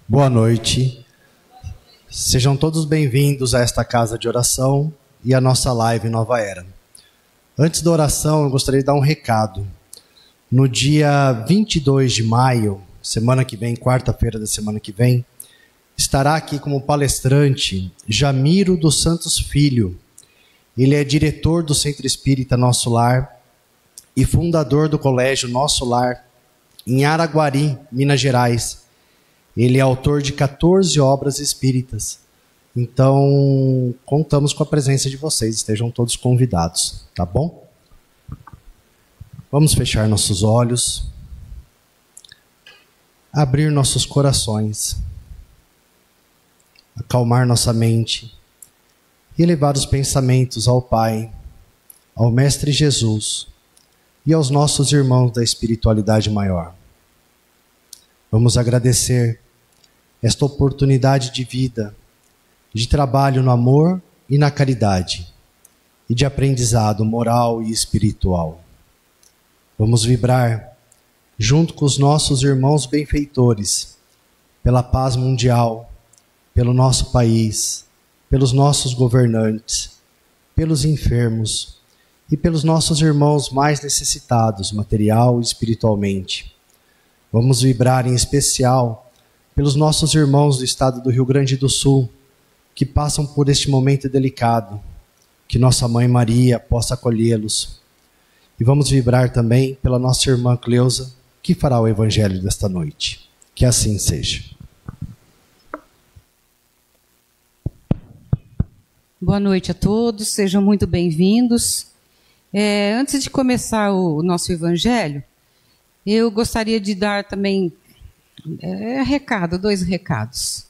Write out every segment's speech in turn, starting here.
Boa noite. Sejam todos bem-vindos a esta casa de oração e a nossa live Nova Era. Antes da oração, eu gostaria de dar um recado. No dia 22 de maio, semana que vem, quarta-feira da semana que vem, estará aqui como palestrante Jamiro dos Santos Filho. Ele é diretor do Centro Espírita Nosso Lar e fundador do Colégio Nosso Lar em Araguari, Minas Gerais. Ele é autor de 14 obras espíritas. Então, contamos com a presença de vocês. Estejam todos convidados, tá bom? Vamos fechar nossos olhos, abrir nossos corações, acalmar nossa mente e elevar os pensamentos ao Pai, ao Mestre Jesus e aos nossos irmãos da espiritualidade maior. Vamos agradecer esta oportunidade de vida, de trabalho no amor e na caridade, e de aprendizado moral e espiritual. Vamos vibrar, junto com os nossos irmãos benfeitores, pela paz mundial, pelo nosso país, pelos nossos governantes, pelos enfermos e pelos nossos irmãos mais necessitados, material e espiritualmente. Vamos vibrar em especial pelos nossos irmãos do estado do Rio Grande do Sul, que passam por este momento delicado, que nossa Mãe Maria possa acolhê-los. E vamos vibrar também pela nossa irmã Cleusa, que fará o evangelho desta noite. Que assim seja. Boa noite a todos, sejam muito bem-vindos. Antes de começar o nosso evangelho, eu gostaria de dar também dois recados.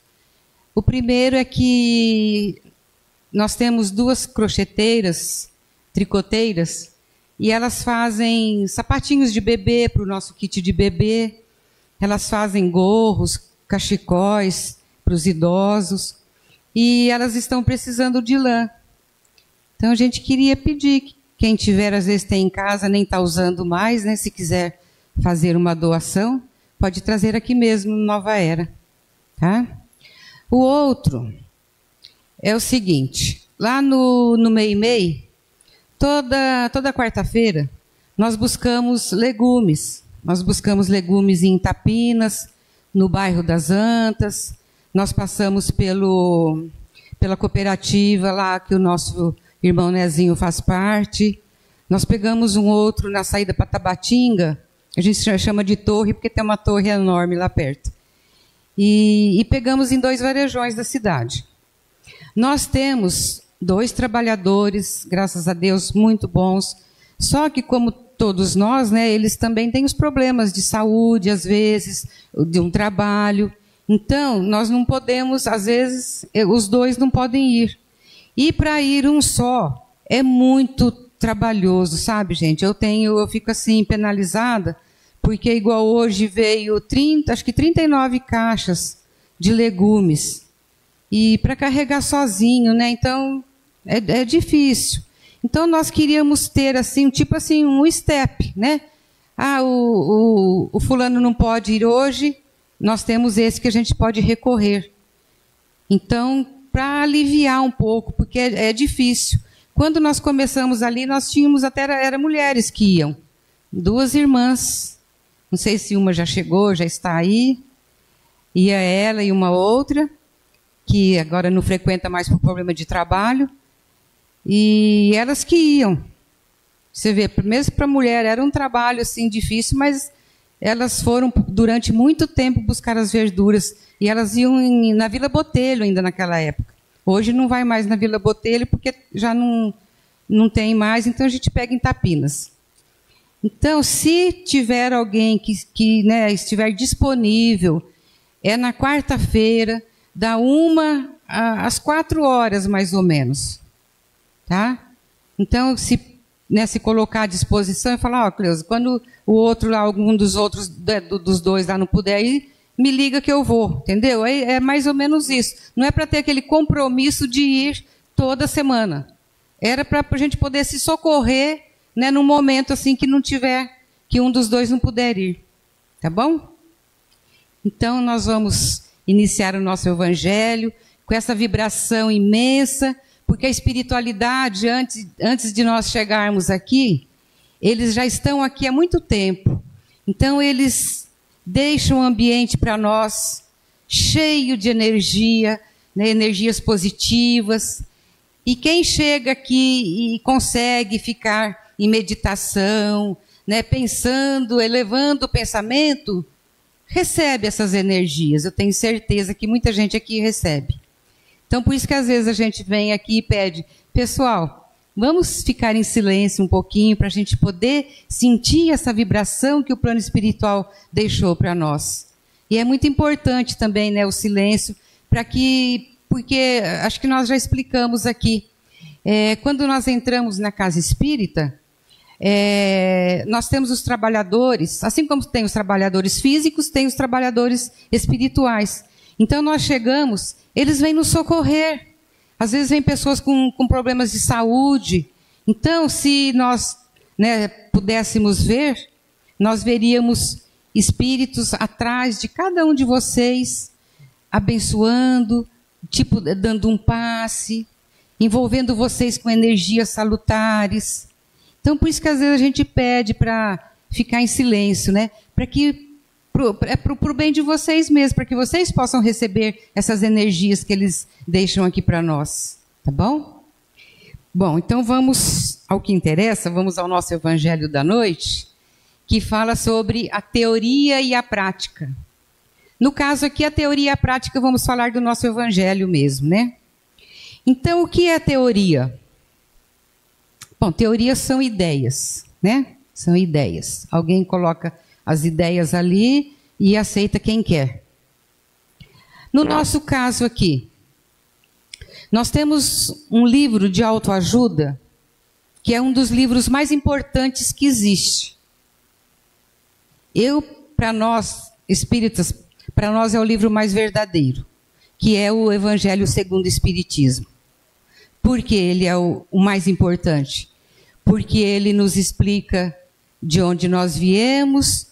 O primeiro é que nós temos duas crocheteiras, tricoteiras, e elas fazem sapatinhos de bebê para o nosso kit de bebê, elas fazem gorros, cachecóis para os idosos, e elas estão precisando de lã. Então a gente queria pedir, quem tiver, às vezes tem em casa, nem está usando mais, né? Se quiser fazer uma doação, pode trazer aqui mesmo no Nova Era. Tá? O outro é o seguinte, lá no MEI, toda quarta-feira, nós buscamos legumes. Nós buscamos legumes em Itapinas, no bairro das Antas, nós passamos pela cooperativa lá que o nosso irmão Nezinho faz parte. Nós pegamos um outro na saída para Tabatinga, a gente chama de torre porque tem uma torre enorme lá perto. E pegamos em 2 varejões da cidade. Nós temos 2 trabalhadores, graças a Deus, muito bons. Só que, como todos nós, né, eles também têm os problemas de saúde, às vezes, de um trabalho. Então, nós não podemos, às vezes, os 2 não podem ir. E para ir um só é muito trabalhoso, sabe, gente? Eu fico assim, penalizada, porque igual hoje veio 39 caixas de legumes. E para carregar sozinho, né? Então, é difícil. Então, nós queríamos ter, assim, tipo assim, um step, né? O fulano não pode ir hoje, nós temos esse que a gente pode recorrer. Então, para aliviar um pouco, porque é difícil. Quando nós começamos ali, nós tínhamos era mulheres que iam. 2 irmãs. Não sei se uma já chegou, já está aí. Ia ela e uma outra, que agora não frequenta mais por problema de trabalho. E elas que iam. Você vê, mesmo para a mulher era um trabalho assim, difícil, mas elas foram durante muito tempo buscar as verduras. E elas iam na Vila Botelho ainda naquela época. Hoje não vai mais na Vila Botelho porque já não tem mais, então a gente pega em Itapinas. Então, se tiver alguém que né, estiver disponível, é na quarta-feira, da 1 às 4 horas, mais ou menos. Tá? Então, se colocar à disposição e falar, Cleusa, quando o outro lá, algum dos outros, dos 2 lá não puder ir, me liga que eu vou, entendeu? É mais ou menos isso. Não é para ter aquele compromisso de ir toda semana. Era para a gente poder se socorrer, né, num momento assim que não tiver, que um dos 2 não puder ir. Tá bom? Então nós vamos iniciar o nosso evangelho com essa vibração imensa, porque a espiritualidade, antes de nós chegarmos aqui, eles já estão aqui há muito tempo. Então eles deixam o ambiente para nós cheio de energia, né, energias positivas. E quem chega aqui e consegue ficar em meditação, né, pensando, elevando o pensamento, recebe essas energias. Eu tenho certeza que muita gente aqui recebe. Então, por isso que às vezes a gente vem aqui e pede, pessoal, vamos ficar em silêncio um pouquinho para a gente poder sentir essa vibração que o plano espiritual deixou para nós. E é muito importante também, né, o silêncio, porque acho que nós já explicamos aqui. Quando nós entramos na casa espírita, nós temos os trabalhadores, assim como tem os trabalhadores físicos, tem os trabalhadores espirituais. Então nós chegamos, eles vêm nos socorrer. Às vezes vêm pessoas com problemas de saúde. Então, se nós, né, pudéssemos ver, nós veríamos espíritos atrás de cada um de vocês, abençoando, tipo dando um passe, envolvendo vocês com energias salutares. Então, por isso que às vezes a gente pede para ficar em silêncio, né? Para o bem de vocês mesmos, para que vocês possam receber essas energias que eles deixam aqui para nós. Tá bom? Bom, então vamos ao que interessa, vamos ao nosso evangelho da noite, que fala sobre a teoria e a prática. No caso aqui, a teoria e a prática, vamos falar do nosso evangelho mesmo, né? Então, o que é teoria? Bom, teorias são ideias, né? São ideias. Alguém coloca as ideias ali e aceita quem quer. No nosso caso aqui, nós temos um livro de autoajuda, que é um dos livros mais importantes que existe. Para nós, espíritas, para nós é o livro mais verdadeiro, que é o Evangelho segundo o Espiritismo. Por que ele é o mais importante? Porque ele nos explica de onde nós viemos,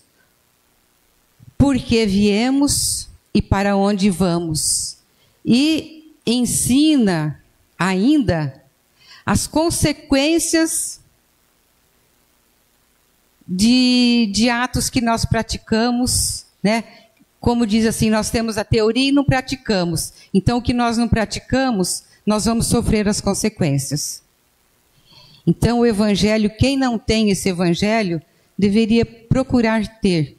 por que viemos e para onde vamos. E ensina ainda as consequências de atos que nós praticamos, né? Como diz assim, nós temos a teoria e não praticamos. Então, o que nós não praticamos, nós vamos sofrer as consequências. Então, o evangelho, quem não tem esse evangelho, deveria procurar ter.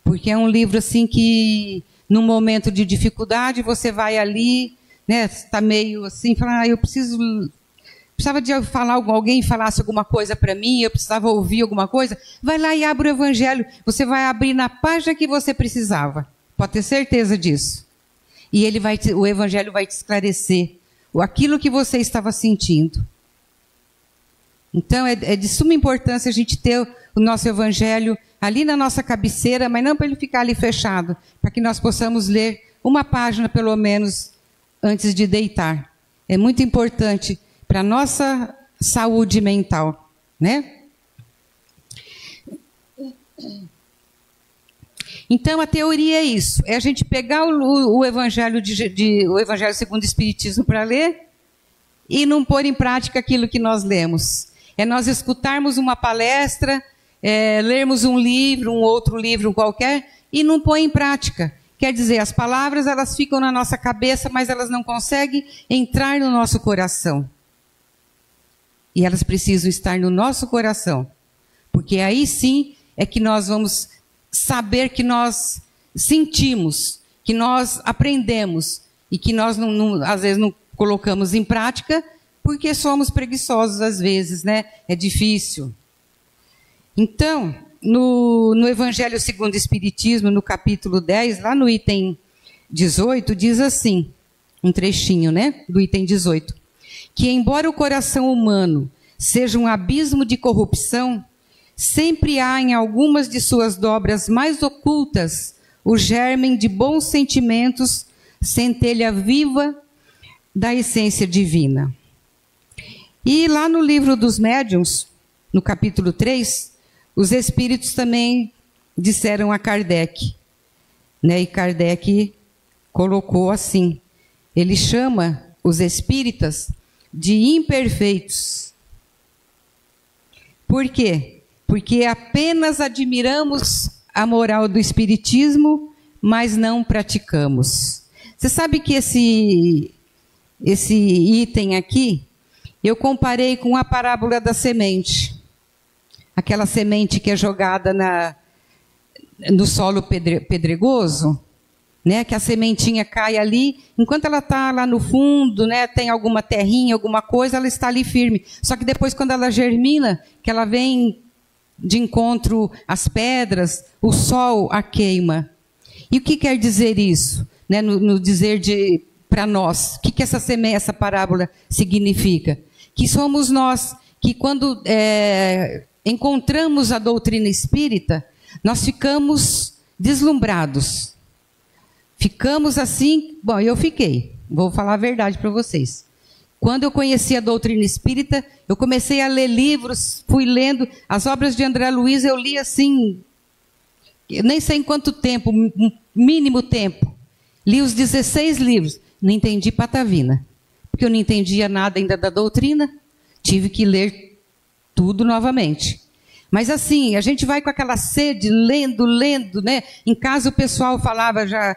Porque é um livro assim que, num momento de dificuldade, você vai ali, né, está meio assim, fala, eu precisava de falar, alguém falasse alguma coisa para mim, eu precisava ouvir alguma coisa, vai lá e abre o evangelho, você vai abrir na página que você precisava, pode ter certeza disso. E o evangelho vai te esclarecer aquilo que você estava sentindo. Então é de suma importância a gente ter o nosso evangelho ali na nossa cabeceira, mas não para ele ficar ali fechado, para que nós possamos ler uma página pelo menos antes de deitar. É muito importante para a nossa saúde mental, né? Então, a teoria é isso, é a gente pegar o Evangelho, o Evangelho segundo o Espiritismo para ler e não pôr em prática aquilo que nós lemos. É nós escutarmos uma palestra, lermos um livro, um outro livro qualquer, e não pôr em prática. Quer dizer, as palavras elas ficam na nossa cabeça, mas elas não conseguem entrar no nosso coração. E elas precisam estar no nosso coração. Porque aí sim é que nós vamos saber que nós sentimos, que nós aprendemos e que nós às vezes não colocamos em prática porque somos preguiçosos às vezes, né? É difícil. Então, no Evangelho segundo o Espiritismo, no capítulo 10, lá no item 18, diz assim, um trechinho, né? Do item 18. Que embora o coração humano seja um abismo de corrupção, sempre há em algumas de suas dobras mais ocultas o germen de bons sentimentos, centelha viva da essência divina. E lá no livro dos médiuns, no capítulo 3, os espíritos também disseram a Kardec né? E Kardec colocou assim. Ele chama os espíritas de imperfeitos. Por quê? Porque apenas admiramos a moral do espiritismo, mas não praticamos. Você sabe que esse item aqui, eu comparei com a parábola da semente. Aquela semente que é jogada no solo pedregoso, né? Que a sementinha cai ali, enquanto ela está lá no fundo, né? Tem alguma terrinha, alguma coisa, ela está ali firme. Só que depois, quando ela germina, que ela vem de encontro às pedras, o sol a queima. E o que quer dizer isso? Né? No dizer para nós, o que essa parábola significa? Que somos nós que, quando encontramos a doutrina espírita, nós ficamos deslumbrados. Ficamos assim, bom, eu fiquei, vou falar a verdade para vocês. Quando eu conheci a doutrina espírita, eu comecei a ler livros, fui lendo as obras de André Luiz, eu li assim, eu nem sei em quanto tempo, mínimo tempo. Li os 16 livros, não entendi patavina, porque eu não entendia nada ainda da doutrina, tive que ler tudo novamente. Mas assim, a gente vai com aquela sede, lendo, né? Em casa o pessoal falava já,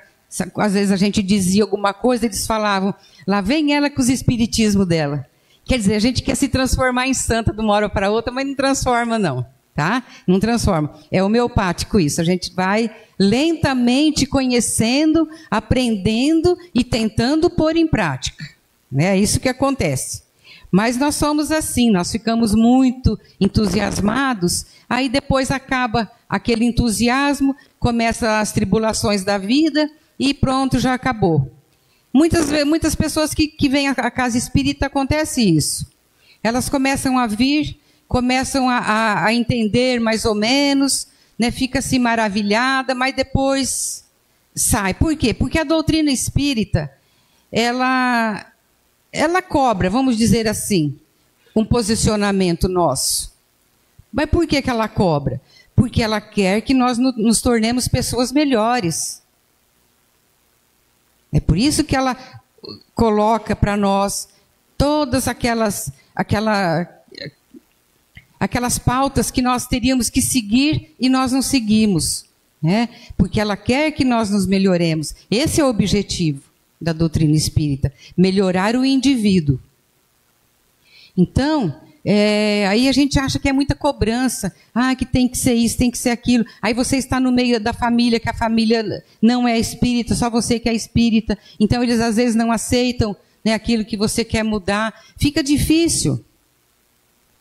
às vezes a gente dizia alguma coisa, eles falavam, lá vem ela com os espiritismos dela. Quer dizer, a gente quer se transformar em santa de uma hora para outra, mas não transforma não, tá? Não transforma. É homeopático isso, a gente vai lentamente conhecendo, aprendendo e tentando pôr em prática. É isso que acontece. Mas nós somos assim, nós ficamos muito entusiasmados, aí depois acaba aquele entusiasmo, começam as tribulações da vida e pronto, já acabou. Muitas pessoas que vêm à casa espírita acontece isso. Elas começam a vir, começam a entender mais ou menos, né, fica-se maravilhada, mas depois sai. Por quê? Porque a doutrina espírita, ela cobra, vamos dizer assim, um posicionamento nosso. Mas por que ela cobra? Porque ela quer que nós nos tornemos pessoas melhores. É por isso que ela coloca para nós todas aquelas pautas que nós teríamos que seguir e nós não seguimos, né? Porque ela quer que nós nos melhoremos. Esse é o objetivo da doutrina espírita, melhorar o indivíduo. Então, aí a gente acha que é muita cobrança, que tem que ser isso, tem que ser aquilo. Aí você está no meio da família, que a família não é espírita, só você que é espírita. Então eles às vezes não aceitam, né, aquilo que você quer mudar. Fica difícil.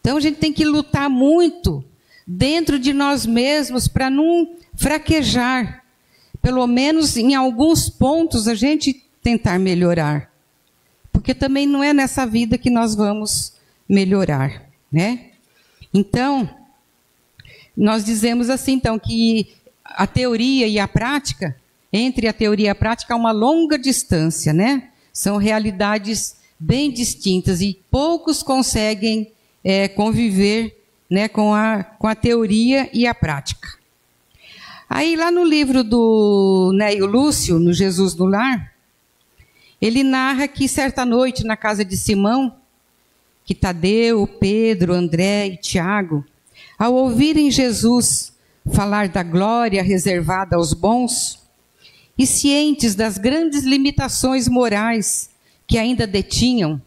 Então a gente tem que lutar muito dentro de nós mesmos para não fraquejar. Pelo menos em alguns pontos a gente tentar melhorar. Porque também não é nessa vida que nós vamos melhorar, né? Então, nós dizemos assim, então, que a teoria e a prática, entre a teoria e a prática há uma longa distância, né? São realidades bem distintas e poucos conseguem conviver, né, com a teoria e a prática. Aí lá no livro do Neio Lúcio, no Jesus no Lar, ele narra que certa noite na casa de Simão, que Tadeu, Pedro, André e Tiago, ao ouvirem Jesus falar da glória reservada aos bons, e cientes das grandes limitações morais que ainda detinham,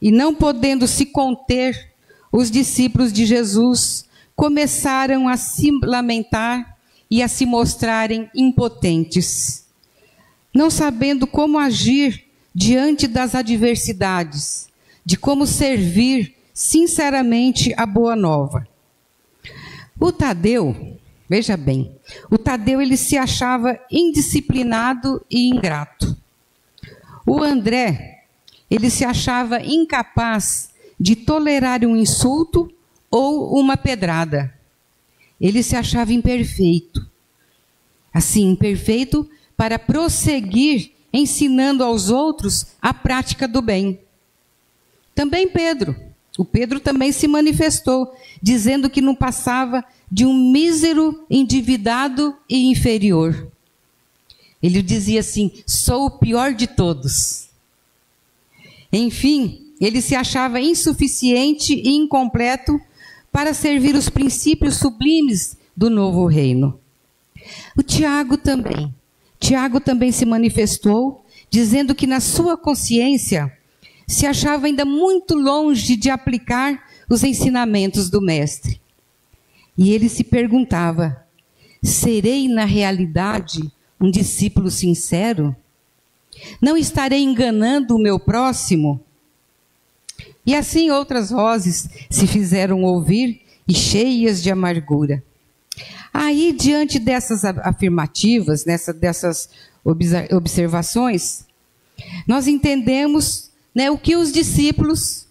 e não podendo se conter, os discípulos de Jesus começaram a se lamentar e a se mostrarem impotentes, não sabendo como agir diante das adversidades, de como servir sinceramente a boa nova. O Tadeu, veja bem, o Tadeu ele se achava indisciplinado e ingrato. O André, ele se achava incapaz de tolerar um insulto ou uma pedrada. Ele se achava imperfeito. Assim, imperfeito para prosseguir ensinando aos outros a prática do bem. Também Pedro. O Pedro também se manifestou, dizendo que não passava de um mísero endividado e inferior. Ele dizia assim: sou o pior de todos. Enfim, ele se achava insuficiente e incompleto para servir os princípios sublimes do novo reino. O Tiago também se manifestou, dizendo que na sua consciência se achava ainda muito longe de aplicar os ensinamentos do Mestre. E ele se perguntava: serei na realidade um discípulo sincero? Não estarei enganando o meu próximo? E assim outras vozes se fizeram ouvir e cheias de amargura. Aí, diante dessas afirmativas, dessas observações, nós entendemos, né, o que os discípulos,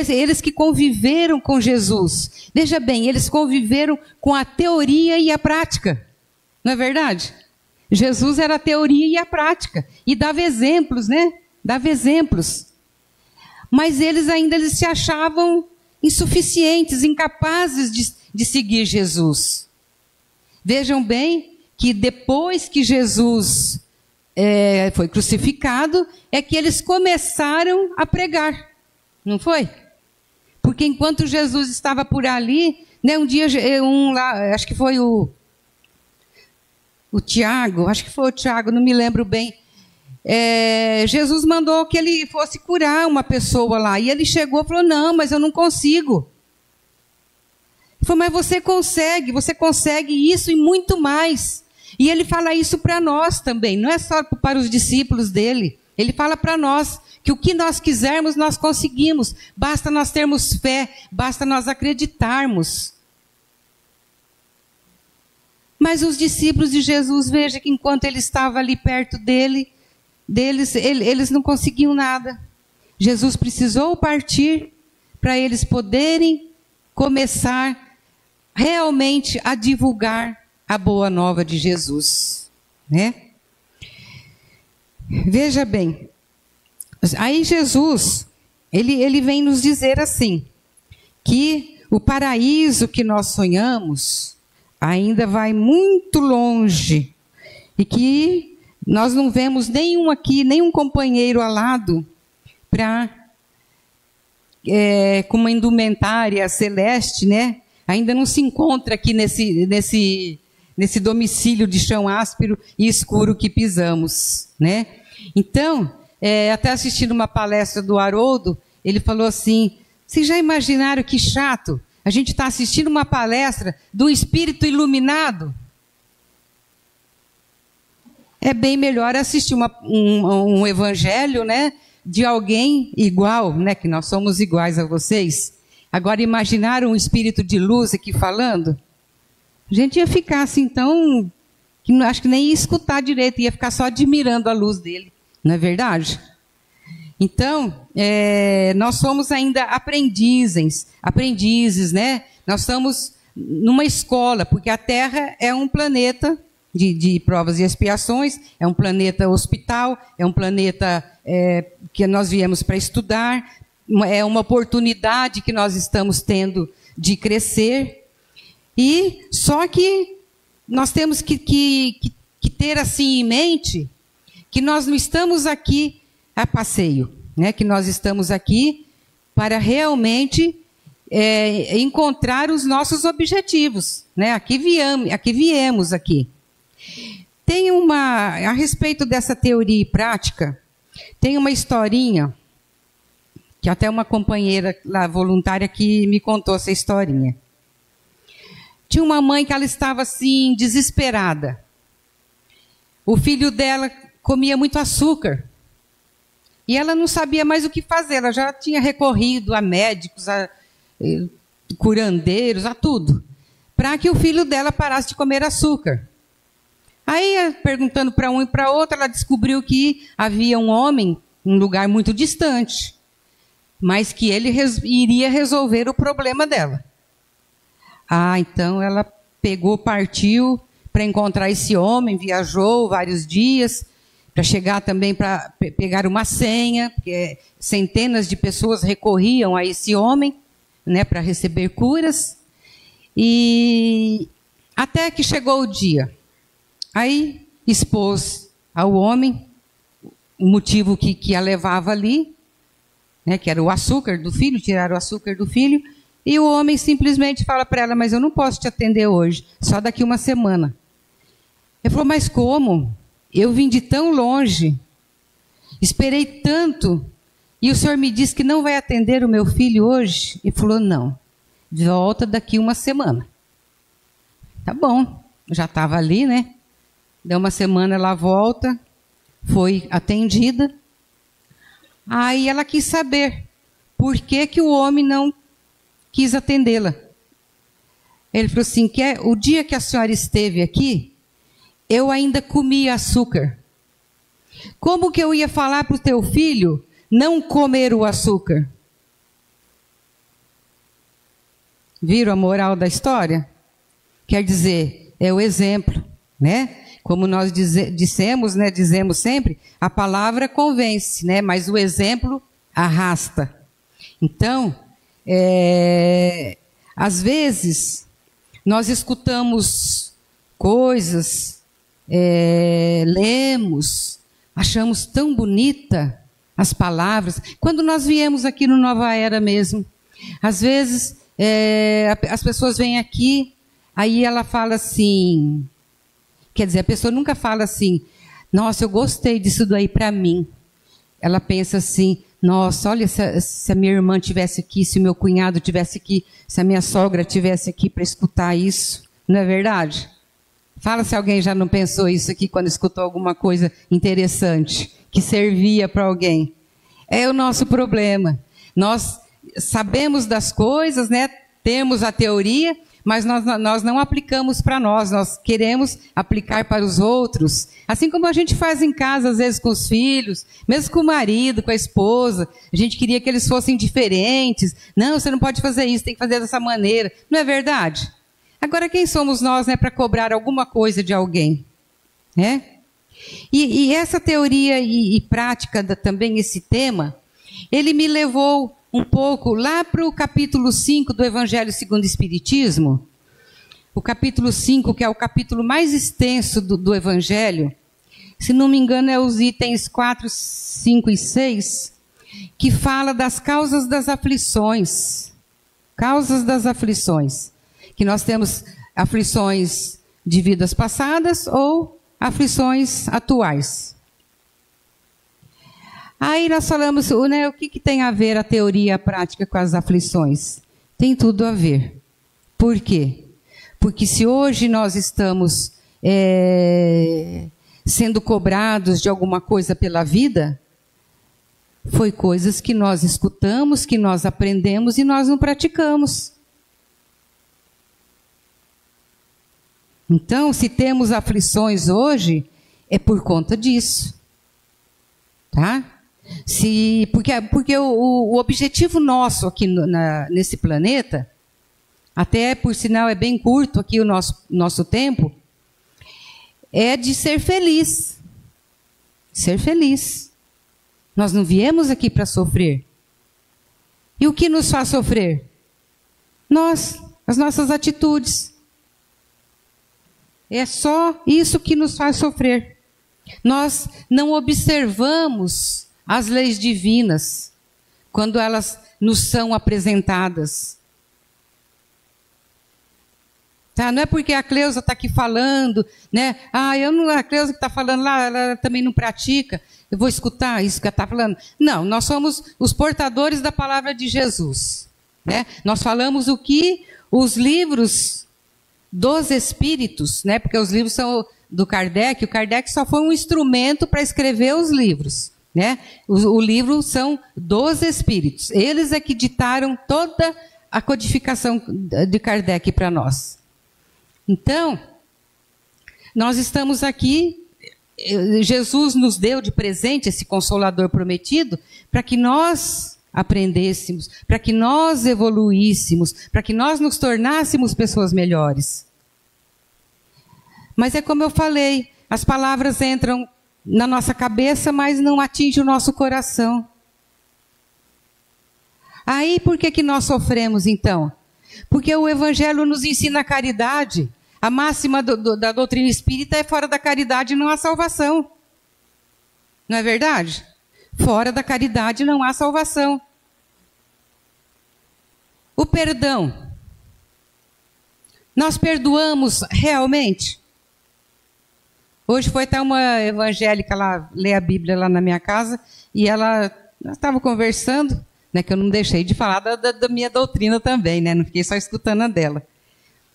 eles que conviveram com Jesus, veja bem, eles conviveram com a teoria e a prática, não é verdade? Jesus era a teoria e a prática, e dava exemplos, né? Dava exemplos. Mas eles se achavam insuficientes, incapazes de seguir Jesus. Vejam bem que depois que Jesus foi crucificado, é que eles começaram a pregar, não foi? Porque enquanto Jesus estava por ali, né, um dia, acho que foi o Tiago, não me lembro bem, Jesus mandou que ele fosse curar uma pessoa lá, e ele chegou e falou: não, mas eu não consigo. Ele falou: mas você consegue isso e muito mais. E ele fala isso para nós também, não é só para os discípulos dele, ele fala para nós que o que nós quisermos nós conseguimos, basta nós termos fé, basta nós acreditarmos. Mas os discípulos de Jesus, veja que enquanto ele estava ali perto deles, eles não conseguiam nada. Jesus precisou partir para eles poderem começar realmente a divulgar a boa nova de Jesus, né? Veja bem, aí Jesus, ele vem nos dizer assim, que o paraíso que nós sonhamos ainda vai muito longe, e que nós não vemos nenhum companheiro ao lado com uma indumentária celeste, né? Ainda não se encontra aqui nesse domicílio de chão áspero e escuro que pisamos, né? Então, até assistindo uma palestra do Haroldo, ele falou assim: vocês já imaginaram que chato? A gente está assistindo uma palestra do Espírito iluminado. É bem melhor assistir um evangelho, né, de alguém igual, né, que nós somos iguais a vocês. Agora, imaginaram um espírito de luz aqui falando? A gente ia ficar assim tão... acho que nem ia escutar direito, ia ficar só admirando a luz dele. Não é verdade? Então, nós somos ainda aprendizes, né? Nós estamos numa escola, porque a Terra é um planeta de provas e expiações, é um planeta hospital, é um planeta que nós viemos para estudar, é uma oportunidade que nós estamos tendo de crescer, e só que nós temos que ter assim em mente que nós não estamos aqui a passeio, né? Que nós estamos aqui para realmente encontrar os nossos objetivos, né? Aqui viemos aqui. Tem a respeito dessa teoria e prática, tem uma historinha, que até uma companheira lá, voluntária, que me contou essa historinha. Tinha uma mãe que ela estava assim, desesperada. O filho dela comia muito açúcar. E ela não sabia mais o que fazer, ela já tinha recorrido a médicos, a curandeiros, a tudo, para que o filho dela parasse de comer açúcar. Aí, perguntando para um e para outro, ela descobriu que havia um homem em um lugar muito distante, mas que ele iria resolver o problema dela. Então ela partiu para encontrar esse homem, viajou vários dias, para chegar também para pegar uma senha, porque centenas de pessoas recorriam a esse homem, né, para receber curas, e até que chegou o dia. Aí expôs ao homem o motivo que a levava ali, né, que era o açúcar do filho, tirar o açúcar do filho, e o homem simplesmente fala para ela, mas eu não posso te atender hoje, só daqui uma semana. Ele falou, mas como? Eu vim de tão longe, esperei tanto, e o senhor me disse que não vai atender o meu filho hoje? Ele falou, não, volta daqui uma semana. Tá bom, já estava ali, né? Deu uma semana, ela volta, foi atendida. Aí ela quis saber por que o homem não quis atendê-la. Ele falou assim, o dia que a senhora esteve aqui, eu ainda comi açúcar. Como que eu ia falar para o teu filho não comer o açúcar? Viram a moral da história? Quer dizer, é o exemplo, né? Como nós dissemos, né, dizemos sempre, a palavra convence, né, mas o exemplo arrasta. Então, às vezes, nós escutamos coisas, lemos, achamos tão bonita as palavras. Quando nós viemos aqui no Nova Era mesmo, às vezes as pessoas vêm aqui, aí ela fala assim... Quer dizer, a pessoa nunca fala assim, nossa, eu gostei disso daí para mim. Ela pensa assim, nossa, olha, se a minha irmã tivesse aqui, se o meu cunhado tivesse aqui, se a minha sogra tivesse aqui para escutar isso. Não é verdade? Fala se alguém já não pensou isso aqui quando escutou alguma coisa interessante, que servia para alguém. É o nosso problema. Nós sabemos das coisas, né? Temos a teoria, mas nós não aplicamos para nós queremos aplicar para os outros. Assim como a gente faz em casa, às vezes com os filhos, mesmo com o marido, com a esposa. A gente queria que eles fossem diferentes. Não, você não pode fazer isso, tem que fazer dessa maneira. Não é verdade? Agora, quem somos nós, né, para cobrar alguma coisa de alguém? Né? E essa teoria e prática, também esse tema, ele me levou um pouco lá para o capítulo 5 do Evangelho segundo o Espiritismo. O capítulo 5, que é o capítulo mais extenso do Evangelho. Se não me engano, é os itens 4, 5 e 6, que fala das causas das aflições. Causas das aflições. Que nós temos aflições de vidas passadas ou aflições atuais. Aí nós falamos, né, o que tem a ver a teoria e a prática com as aflições? Tem tudo a ver. Por quê? Porque se hoje nós estamos sendo cobrados de alguma coisa pela vida, foi coisas que nós escutamos, que nós aprendemos e nós não praticamos. Então, se temos aflições hoje, é por conta disso. Tá? Porque o objetivo nosso aqui nesse planeta, até por sinal é bem curto aqui o nosso tempo, é de ser feliz. Ser feliz. Nós não viemos aqui para sofrer. E o que nos faz sofrer? Nós, as nossas atitudes. É só isso que nos faz sofrer. Nós não observamos as leis divinas quando elas nos são apresentadas. Tá? Não é porque a Cleusa está aqui falando, né? A Cleusa que está falando lá, ela também não pratica, eu vou escutar isso que ela está falando. Não, nós somos os portadores da palavra de Jesus. Né? Nós falamos o que os livros dos espíritos, né? Porque os livros são do Kardec, o Kardec só foi um instrumento para escrever os livros. Né? O livro são dos espíritos. Eles é que ditaram toda a codificação de Kardec para nós. Então, nós estamos aqui, Jesus nos deu de presente esse Consolador prometido, para que nós aprendêssemos, para que nós evoluíssemos, para que nós nos tornássemos pessoas melhores. Mas é como eu falei, as palavras entram na nossa cabeça, mas não atingem o nosso coração. Aí por que nós sofremos então? Porque o Evangelho nos ensina a caridade. A máxima da doutrina espírita é: fora da caridade não há salvação. Não é verdade? Fora da caridade não há salvação. O perdão. Nós perdoamos realmente? Hoje foi até uma evangélica lá ler a Bíblia lá na minha casa, e ela estava conversando, né, que eu não deixei de falar da minha doutrina também, né, não fiquei só escutando a dela.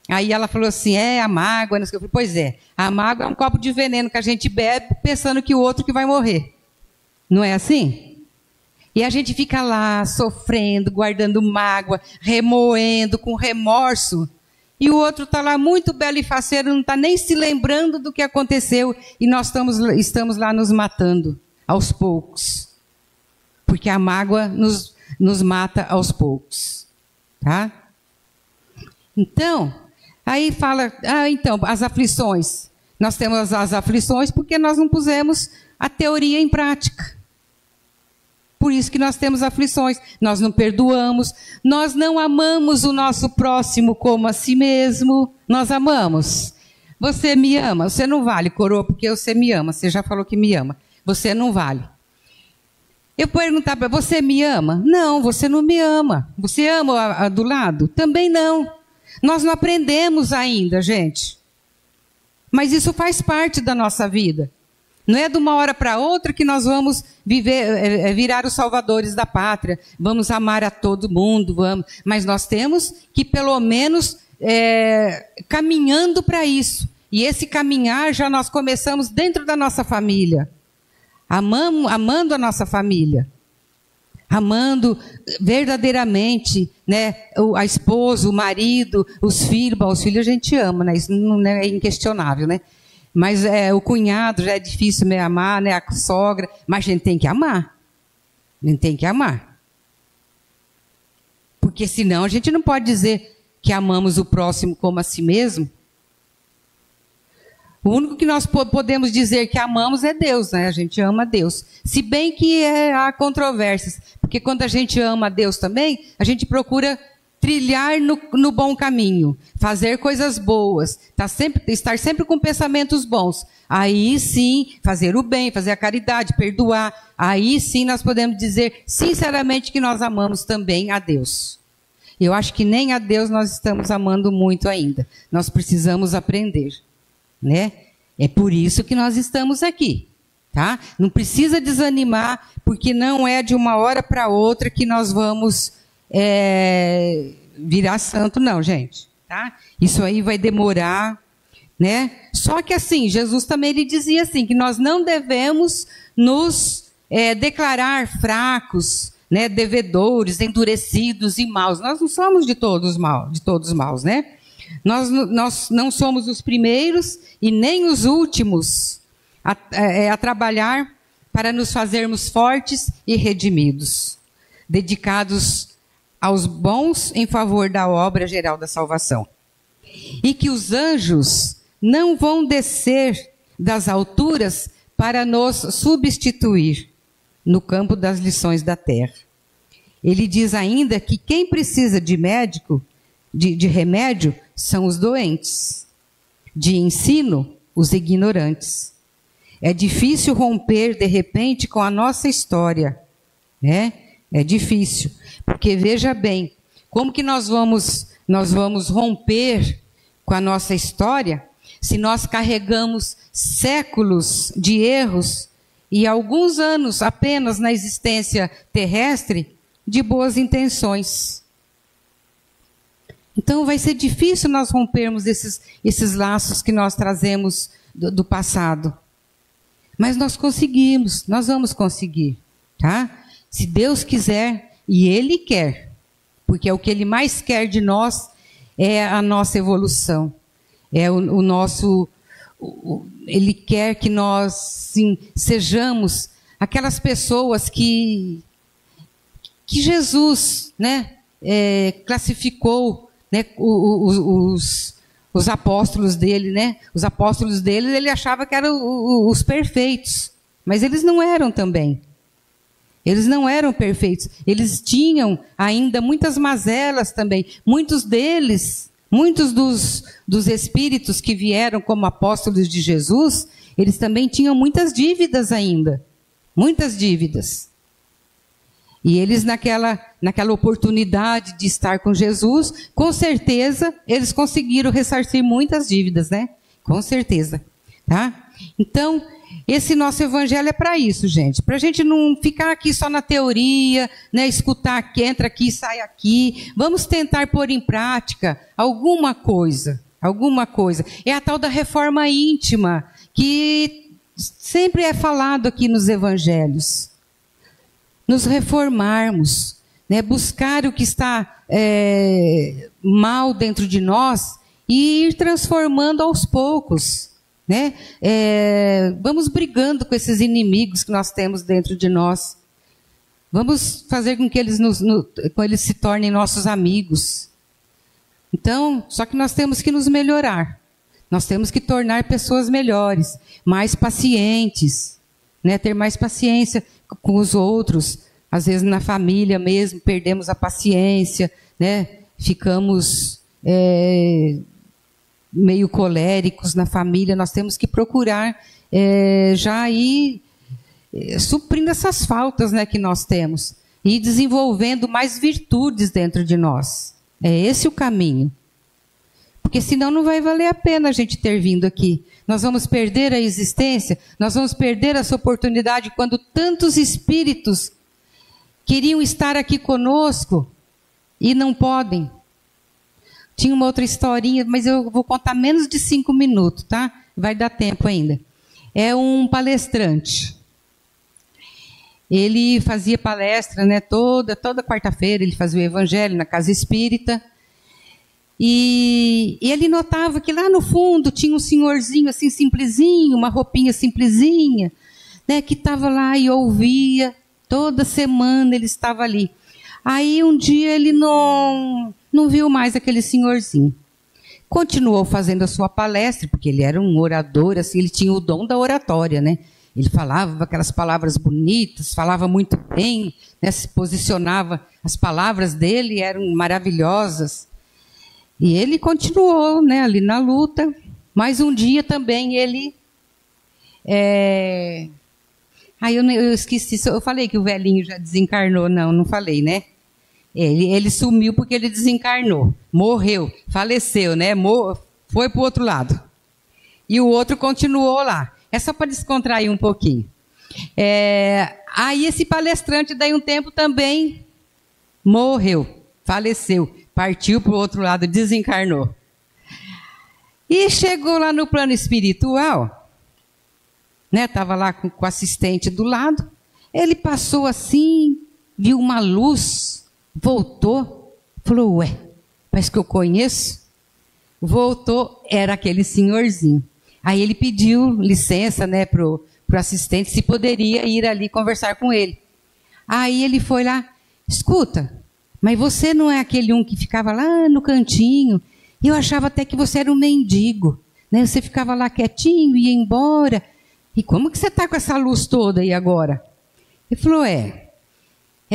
Aí ela falou assim: a mágoa, não sei o que. Eu falei: pois é, a mágoa é um copo de veneno que a gente bebe pensando que o outro que vai morrer. Não é assim? E a gente fica lá sofrendo, guardando mágoa, remoendo, com remorso. E o outro está lá muito belo e faceiro, não está nem se lembrando do que aconteceu. E nós estamos lá nos matando, aos poucos. Porque a mágoa nos mata aos poucos. Tá? Então, aí fala, então, as aflições. Nós temos as aflições porque nós não pusemos a teoria em prática. Por isso que nós temos aflições. Nós não perdoamos, nós não amamos o nosso próximo como a si mesmo. Nós amamos. Você me ama? Você não vale, coroa, porque você me ama. Você já falou que me ama. Você não vale. Eu perguntar para você: me ama? Não, você não me ama. Você ama a do lado? Também não. Nós não aprendemos ainda, gente. Mas isso faz parte da nossa vida. Não é de uma hora para outra que nós vamos virar os salvadores da pátria. Vamos amar a todo mundo, vamos. Mas nós temos que, pelo menos, caminhando para isso. E esse caminhar já nós começamos dentro da nossa família. Amando a nossa família. Amando verdadeiramente, né, a esposa, o marido, os filhos. Bom, os filhos a gente ama, né? Isso não é inquestionável, né? Mas o cunhado já é difícil me amar, né? A sogra. Mas a gente tem que amar. A gente tem que amar. Porque senão a gente não pode dizer que amamos o próximo como a si mesmo. O único que nós podemos dizer que amamos é Deus, né? A gente ama a Deus. Se bem que há controvérsias. Porque quando a gente ama a Deus também, a gente procura trilhar no bom caminho, fazer coisas boas, estar sempre com pensamentos bons. Aí sim, fazer o bem, fazer a caridade, perdoar. Aí sim nós podemos dizer sinceramente que nós amamos também a Deus. Eu acho que nem a Deus nós estamos amando muito ainda. Nós precisamos aprender, né? É por isso que nós estamos aqui, tá? Não precisa desanimar, porque não é de uma hora para outra que nós vamos virar santo, não, gente. Tá? Isso aí vai demorar, né? Só que assim, Jesus também ele dizia assim, que nós não devemos nos declarar fracos, né? Devedores, endurecidos e maus. Nós não somos de todos maus, né? Nós não somos os primeiros e nem os últimos a trabalhar para nos fazermos fortes e redimidos, dedicados aos bons em favor da obra geral da salvação. E que os anjos não vão descer das alturas para nos substituir no campo das lições da terra. Ele diz ainda que quem precisa de médico, de remédio, são os doentes. De ensino, os ignorantes. É difícil romper, de repente, com a nossa história, né? É difícil, porque veja bem, como que nós vamos romper com a nossa história se nós carregamos séculos de erros e alguns anos apenas na existência terrestre de boas intenções. Então vai ser difícil nós rompermos esses laços que nós trazemos do passado. Mas nós conseguimos, nós vamos conseguir, tá? Se Deus quiser, e Ele quer, porque é o que Ele mais quer de nós, é a nossa evolução. É o nosso... Ele quer que nós, sim, sejamos aquelas pessoas que Jesus, né, classificou, né, os apóstolos dele, né? Os apóstolos dele, ele achava que eram os perfeitos, mas eles não eram também. Eles não eram perfeitos. Eles tinham ainda muitas mazelas também. Muitos deles Muitos dos espíritos que vieram como apóstolos de Jesus, eles também tinham muitas dívidas ainda. Muitas dívidas. E eles, naquela oportunidade de estar com Jesus, com certeza, eles conseguiram ressarcir muitas dívidas, né? Com certeza. Tá? Então, esse nosso evangelho é para isso, gente. Para a gente não ficar aqui só na teoria, né? Escutar aqui, entra aqui, sai aqui. Vamos tentar pôr em prática alguma coisa. Alguma coisa. É a tal da reforma íntima, que sempre é falado aqui nos evangelhos. Nos reformarmos, né? Buscar o que está mal dentro de nós e ir transformando aos poucos, né? Vamos brigando com esses inimigos que nós temos dentro de nós. Vamos fazer com que eles se tornem nossos amigos. Então, só que nós temos que nos melhorar. Nós temos que tornar pessoas melhores, mais pacientes, né? Ter mais paciência com os outros. Às vezes na família mesmo, perdemos a paciência, né? Ficamos meio coléricos na família. Nós temos que procurar já ir suprindo essas faltas, né, que nós temos. E desenvolvendo mais virtudes dentro de nós. É esse o caminho. Porque senão não vai valer a pena a gente ter vindo aqui. Nós vamos perder a existência, nós vamos perder essa oportunidade quando tantos espíritos queriam estar aqui conosco e não podem. Tinha uma outra historinha, mas eu vou contar menos de 5 minutos, tá? Vai dar tempo ainda. É um palestrante. Ele fazia palestra, né? Toda quarta-feira ele fazia o evangelho na casa espírita. E ele notava que lá no fundo tinha um senhorzinho assim simplesinho, uma roupinha simplesinha, né, que estava lá e ouvia, toda semana ele estava ali. Aí um dia ele não viu mais aquele senhorzinho. Continuou fazendo a sua palestra, porque ele era um orador, assim, ele tinha o dom da oratória, né? Ele falava aquelas palavras bonitas, falava muito bem, né, se posicionava, as palavras dele eram maravilhosas. E ele continuou, né, ali na luta. Mas um dia também ele... eu esqueci, eu falei que o velhinho já desencarnou. Não falei, né? Ele sumiu porque ele desencarnou. Morreu, faleceu, né? Foi para o outro lado. E o outro continuou lá. É só para descontrair um pouquinho. Aí esse palestrante, daí um tempo também morreu, faleceu. Partiu para o outro lado, desencarnou. E chegou lá no plano espiritual, né? Estava lá com o assistente do lado. Ele passou assim, viu uma luz, voltou, falou, ué, parece que eu conheço. Voltou, era aquele senhorzinho. Aí ele pediu licença, né, pro assistente, se poderia ir ali conversar com ele. Aí ele foi lá, escuta, mas você não é aquele um que ficava lá no cantinho? Eu achava até que você era um mendigo, né? Você ficava lá quietinho, ia embora. E como que você está com essa luz toda aí agora? Ele falou, é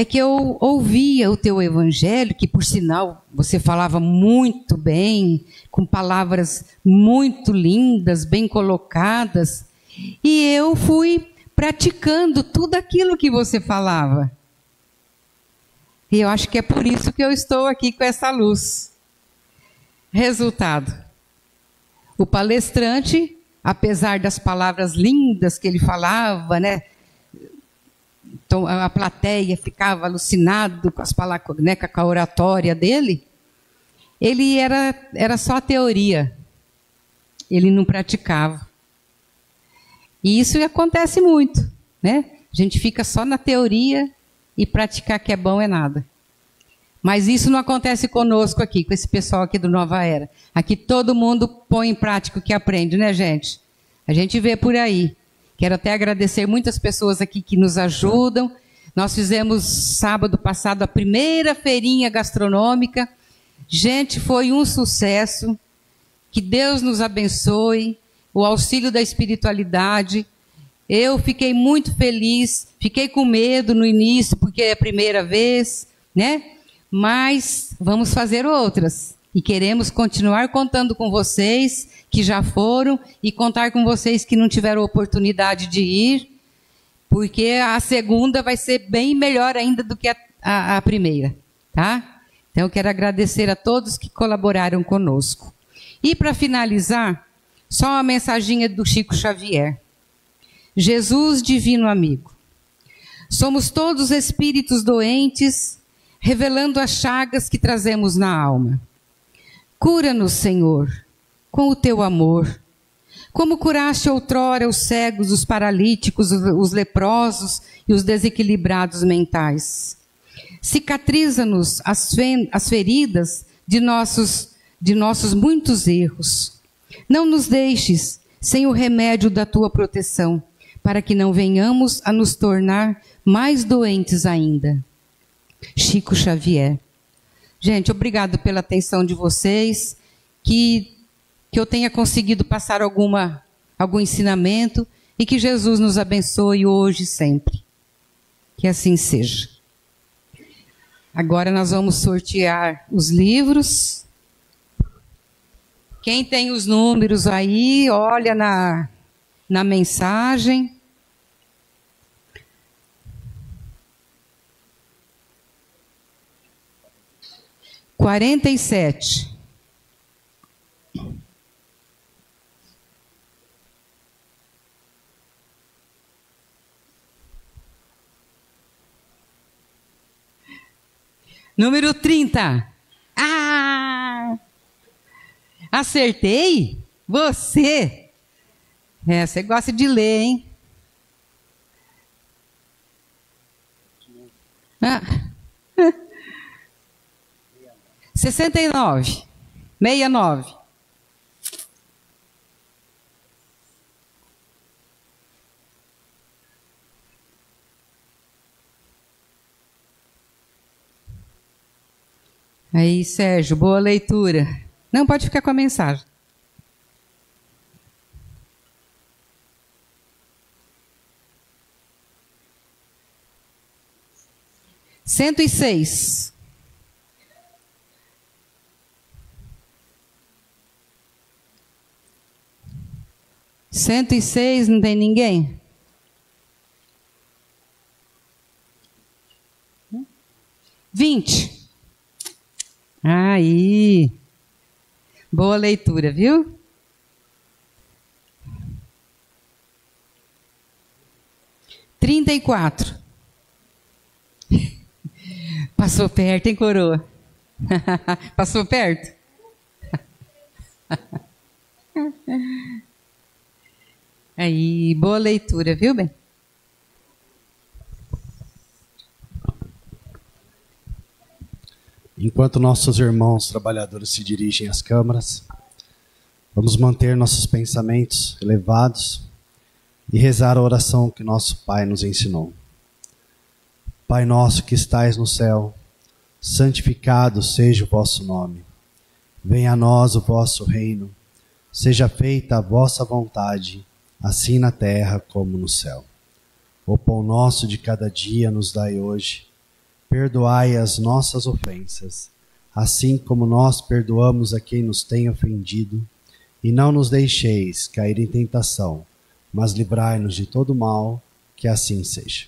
que eu ouvia o teu evangelho, que por sinal você falava muito bem, com palavras muito lindas, bem colocadas, e eu fui praticando tudo aquilo que você falava. E eu acho que é por isso que eu estou aqui com essa luz. Resultado. O palestrante, apesar das palavras lindas que ele falava, né? Então, a plateia ficava alucinado com as palavras, né, com a oratória dele. Ele era só a teoria. Ele não praticava. E isso acontece muito, né? A gente fica só na teoria e praticar que é bom é nada. Mas isso não acontece conosco aqui, com esse pessoal aqui do Nova Era. Aqui todo mundo põe em prática o que aprende, né, gente? A gente vê por aí. Quero até agradecer muitas pessoas aqui que nos ajudam. Nós fizemos sábado passado a primeira feirinha gastronômica. Gente, foi um sucesso. Que Deus nos abençoe. O auxílio da espiritualidade. Eu fiquei muito feliz. Fiquei com medo no início, porque é a primeira vez, né? Mas vamos fazer outras. E queremos continuar contando com vocês que já foram e contar com vocês que não tiveram oportunidade de ir, porque a segunda vai ser bem melhor ainda do que a primeira, tá? Então eu quero agradecer a todos que colaboraram conosco. E para finalizar, só uma mensaginha do Chico Xavier. Jesus, divino amigo, somos todos espíritos doentes, revelando as chagas que trazemos na alma. Cura-nos, Senhor, com o teu amor, como curaste outrora os cegos, os paralíticos, os leprosos e os desequilibrados mentais. Cicatriza-nos as feridas de nossos muitos erros. Não nos deixes sem o remédio da tua proteção, para que não venhamos a nos tornar mais doentes ainda. Chico Xavier. Gente, obrigado pela atenção de vocês, que eu tenha conseguido passar algum ensinamento e que Jesus nos abençoe hoje e sempre. Que assim seja. Agora nós vamos sortear os livros. Quem tem os números aí, olha na mensagem. Quarenta e sete. Número 30. Ah! Acertei? Você? Você gosta de ler, hein? Ah. 69. 69. Aí, Sérgio, boa leitura. Não, pode ficar com a mensagem. Cento e seis. Cento e seis, não tem ninguém? Vinte. Aí. Boa leitura, viu? Trinta e quatro. Passou perto, hein, coroa? Passou perto? Aí, boa leitura, viu, bem? Enquanto nossos irmãos trabalhadores se dirigem às câmaras, vamos manter nossos pensamentos elevados e rezar a oração que nosso Pai nos ensinou. Pai nosso que estais no céu, santificado seja o vosso nome. Venha a nós o vosso reino. Seja feita a vossa vontade, assim na terra como no céu. O pão nosso de cada dia nos dai hoje. Perdoai as nossas ofensas, assim como nós perdoamos a quem nos tem ofendido. E não nos deixeis cair em tentação, mas livrai-nos de todo mal, que assim seja.